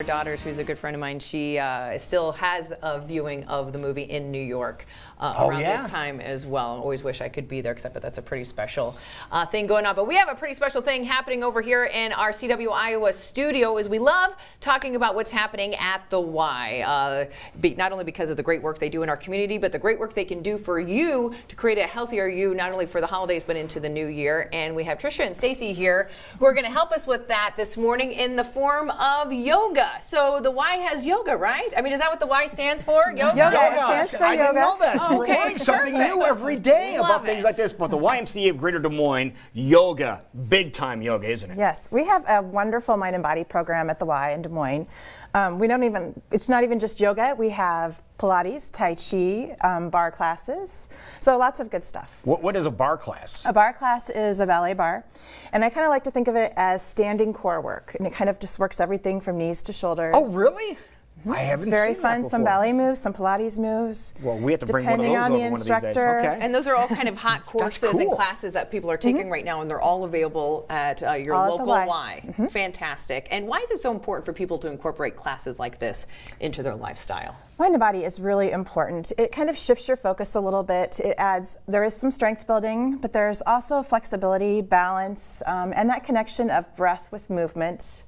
Her daughter, who's a good friend of mine, she still has a viewing of the movie in New York around this time as well. Always wish I could be there, except that that's a pretty special thing going on. But we have a pretty special thing happening over here in our CW Iowa studio, as we love talking about what's happening at the Y. Not only because of the great work they do in our community, but the great work they can do for you to create a healthier you, not only for the holidays, but into the new year. And we have Tricia and Stacie here who are going to help us with that this morning in the form of yoga. So the Y has yoga, right? I mean, is that what the Y stands for? Yoga? Yoga. It stands for I yoga. didn't know that. Oh, We're okay, learning something perfect. new every day Love about things it. like this. But the YMCA of Greater Des Moines, yoga, big time yoga, isn't it? Yes, we have a wonderful mind and body program at the Y in Des Moines. It's not even just yoga. We have Pilates, Tai Chi, bar classes. So lots of good stuff. What is a bar class? A bar class is a ballet bar. And I kind of like to think of it as standing core work. And it kind of just works everything from knees to shoulders. Oh, really? I haven't It's very seen fun. that Some before. ballet moves, some Pilates moves. Well, we have to bring one of depending those on over the one of these days. instructor. Okay. And those are all kind of hot courses and cool. classes that people are taking right now, and they're all available at your All at the local Y. Y. Fantastic. And why is it so important for people to incorporate classes like this into their lifestyle? Mind and body is really important. It kind of shifts your focus a little bit. There is some strength building, but there's also flexibility, balance, and that connection of breath with movement.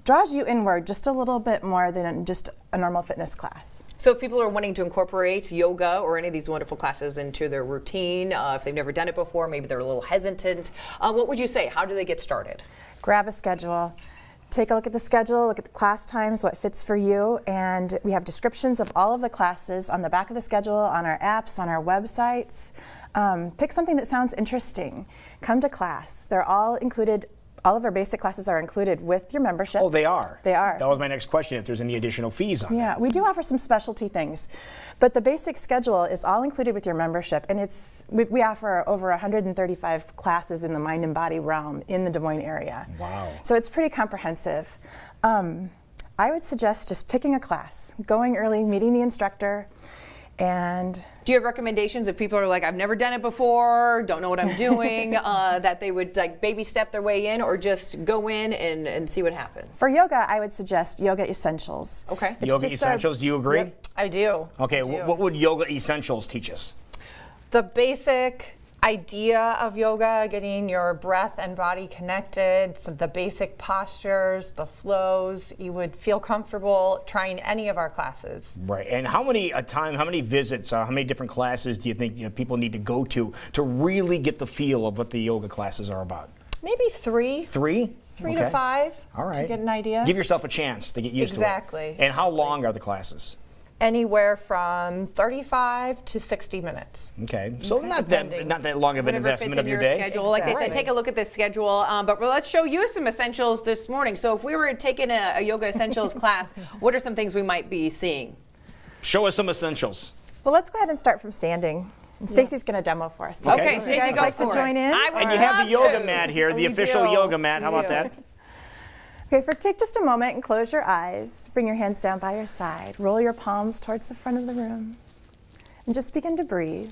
Draws you inward just a little bit more than just a normal fitness class. So if people are wanting to incorporate yoga or any of these wonderful classes into their routine, if they've never done it before, maybe they're a little hesitant, what would you say? How do they get started? Grab a schedule. Take a look at the schedule, look at the class times, what fits for you, and we have descriptions of all of the classes on the back of the schedule, on our apps, on our websites. Pick something that sounds interesting. Come to class. They're all included. All of our basic classes are included with your membership. Oh, they are? They are. That was my next question, if there's any additional fees on Yeah, we do offer some specialty things, but the basic schedule is all included with your membership, and we offer over 135 classes in the mind and body realm in the Des Moines area. Wow. So it's pretty comprehensive. I would suggest just picking a class, going early, meeting the instructor, and Do you have recommendations if people are like, I've never done it before, don't know what I'm doing, that they would like baby step their way in, or just go in and see what happens? for yoga, I would suggest Yoga Essentials. Okay. It's Yoga just Essentials, do you agree? Yep. I do. Okay, I do. what would Yoga Essentials teach us? The basic idea of yoga, getting your breath and body connected, so the basic postures, the flows. You would feel comfortable trying any of our classes. Right, and how many visits, how many different classes do you think people need to go to really get the feel of what the yoga classes are about? Maybe three. Three? Three Okay. to five. All right. To get an idea. Give yourself a chance to get used to it. Exactly. And how long are the classes? Anywhere from 35 to 60 minutes. Okay, so not Depending. that long of an Whatever fits investment in of your your day. schedule. Like they said, Exactly. take a look at this schedule. But let's show you some essentials this morning. So if we were taking a yoga essentials class, what are some things we might be seeing? Show us some essentials. Well, let's go ahead and start from standing. And Stacie's going to demo for us. Okay. Okay, Would Stacie, you guys go like for to it. join in? I would And you have the love yoga to. mat here, the We official do. yoga mat. How We about do. that? Okay, take just a moment and close your eyes. Bring your hands down by your side. Roll your palms towards the front of the room. And just begin to breathe.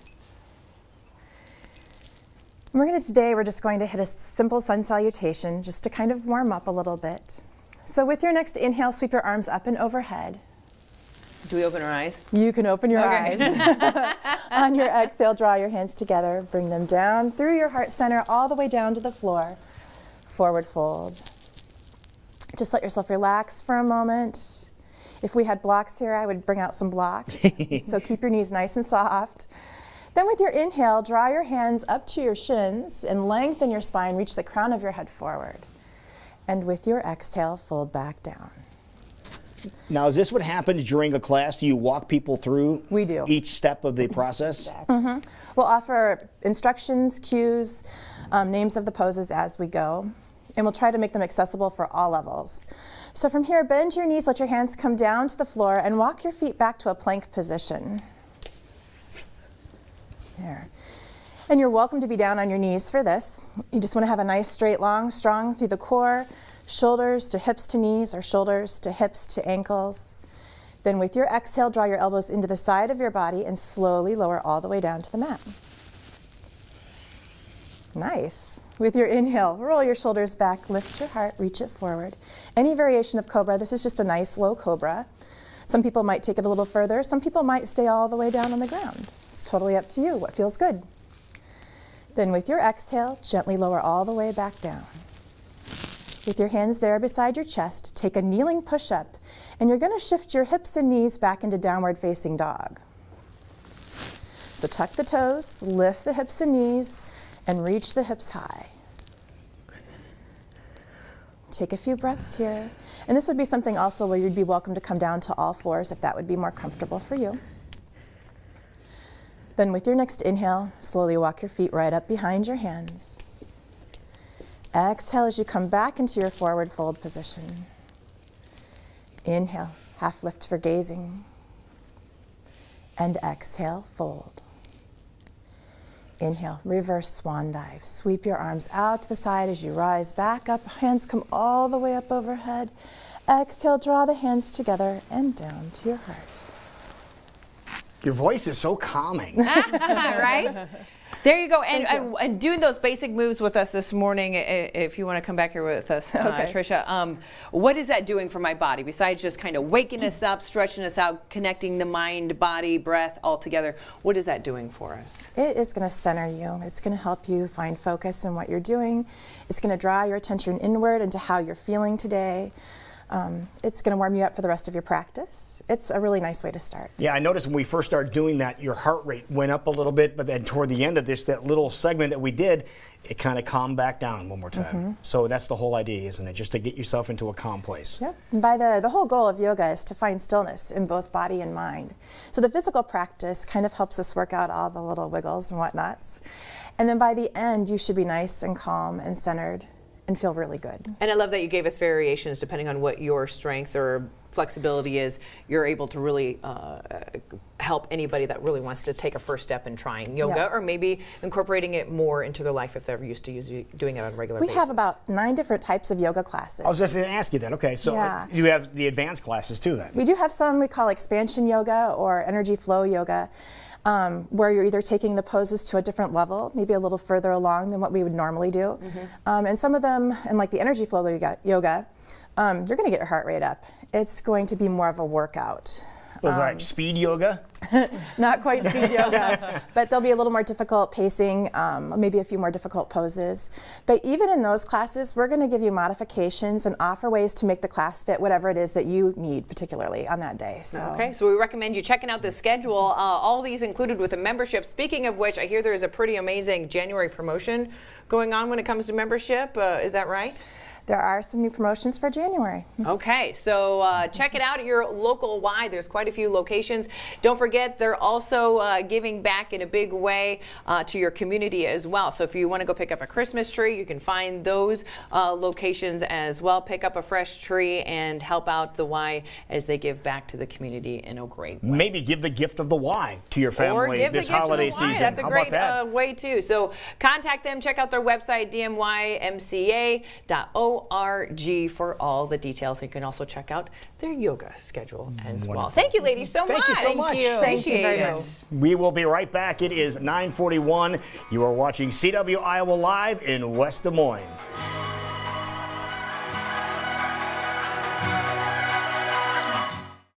Today we're just going to hit a simple sun salutation just to kind of warm up a little bit. So with your next inhale, sweep your arms up and overhead. Do we open our eyes? You can open your Okay. eyes. On your exhale, draw your hands together. Bring them down through your heart center all the way down to the floor. Forward fold. Just let yourself relax for a moment. If we had blocks here, I would bring out some blocks. So keep your knees nice and soft. Then with your inhale, draw your hands up to your shins and lengthen your spine. Reach the crown of your head forward. And with your exhale, fold back down. Now, is this what happens during a class? Do you walk people through We do. each step of the process? We'll offer instructions, cues, names of the poses as we go, and we'll try to make them accessible for all levels. So from here, bend your knees, let your hands come down to the floor, and walk your feet back to a plank position. There. And you're welcome to be down on your knees for this. You just want to have a nice straight, long, strong through the core, shoulders to hips to knees, or shoulders to hips to ankles. Then with your exhale, draw your elbows into the side of your body and slowly lower all the way down to the mat. Nice. With your inhale, roll your shoulders back, lift your heart, reach it forward. Any variation of cobra, this is just a nice low cobra. Some people might take it a little further. Some people might stay all the way down on the ground. It's totally up to you, what feels good. Then with your exhale, gently lower all the way back down. With your hands there beside your chest, take a kneeling push-up, and you're gonna shift your hips and knees back into downward facing dog. So tuck the toes, lift the hips and knees, and reach the hips high. Take a few breaths here. And this would be something also where you'd be welcome to come down to all fours if that would be more comfortable for you. Then with your next inhale, slowly walk your feet right up behind your hands. Exhale as you come back into your forward fold position. Inhale, half lift for gazing. And exhale, fold. Inhale, reverse swan dive. Sweep your arms out to the side as you rise back up. Hands come all the way up overhead. Exhale, draw the hands together and down to your heart. Your voice is so calming. Right? There you go. And doing those basic moves with us this morning, if you want to come back here with us, Okay. Tricia, what is that doing for my body besides just kind of waking us up, stretching us out, connecting the mind, body, breath all together? What is that doing for us? It is going to center you. It's going to help you find focus in what you're doing. It's going to draw your attention inward into how you're feeling today. It's going to warm you up for the rest of your practice. It's a really nice way to start. Yeah, I noticed when we first started doing that, your heart rate went up a little bit, but then toward the end of this, that little segment that we did, it kind of calmed back down one more time. So that's the whole idea, isn't it? Just to get yourself into a calm place. Yep. And by the whole goal of yoga is to find stillness in both body and mind. So the physical practice kind of helps us work out all the little wiggles and whatnots. And then by the end, you should be nice and calm and centered and feel really good. And I love that you gave us variations depending on what your strength or flexibility is. You're able to really help anybody that really wants to take a first step in trying yoga, Yes. or maybe incorporating it more into their life if they're used to doing it on a regular basis. We have about 9 different types of yoga classes. I was just going to ask you that. Okay, so Yeah. you have the advanced classes too then? We do have some we call expansion yoga or energy flow yoga, where you're either taking the poses to a different level, maybe a little further along than what we would normally do. And some of them, and like the energy flow yoga, you're going to get your heart rate up. It's going to be more of a workout. Was it like speed yoga? Not quite speed yoga, but there'll be a little more difficult pacing, maybe a few more difficult poses. But even in those classes, we're going to give you modifications and offer ways to make the class fit whatever it is that you need particularly on that day. So. Okay, so we recommend you checking out the schedule. All these included with a membership. Speaking of which, I hear there is a pretty amazing January promotion going on when it comes to membership. Is that right? There are some new promotions for January. Okay, so check it out at your local Y. There's quite a few locations. Don't forget, they're also giving back in a big way to your community as well. So if you want to go pick up a Christmas tree, you can find those locations as well. Pick up a fresh tree and help out the Y as they give back to the community in a great way. Maybe give the gift of the Y to your Or family give this the gift holiday of the Y. season. That's a How great about that? way too. So contact them. Check out their website, dmymca.org, for all the details. You can also check out their yoga schedule as well. Wonderful. Thank you, ladies, so much. Thank you so much. Thank you very Appreciate it. much. We will be right back. It is 9:41. You are watching CW Iowa Live in West Des Moines.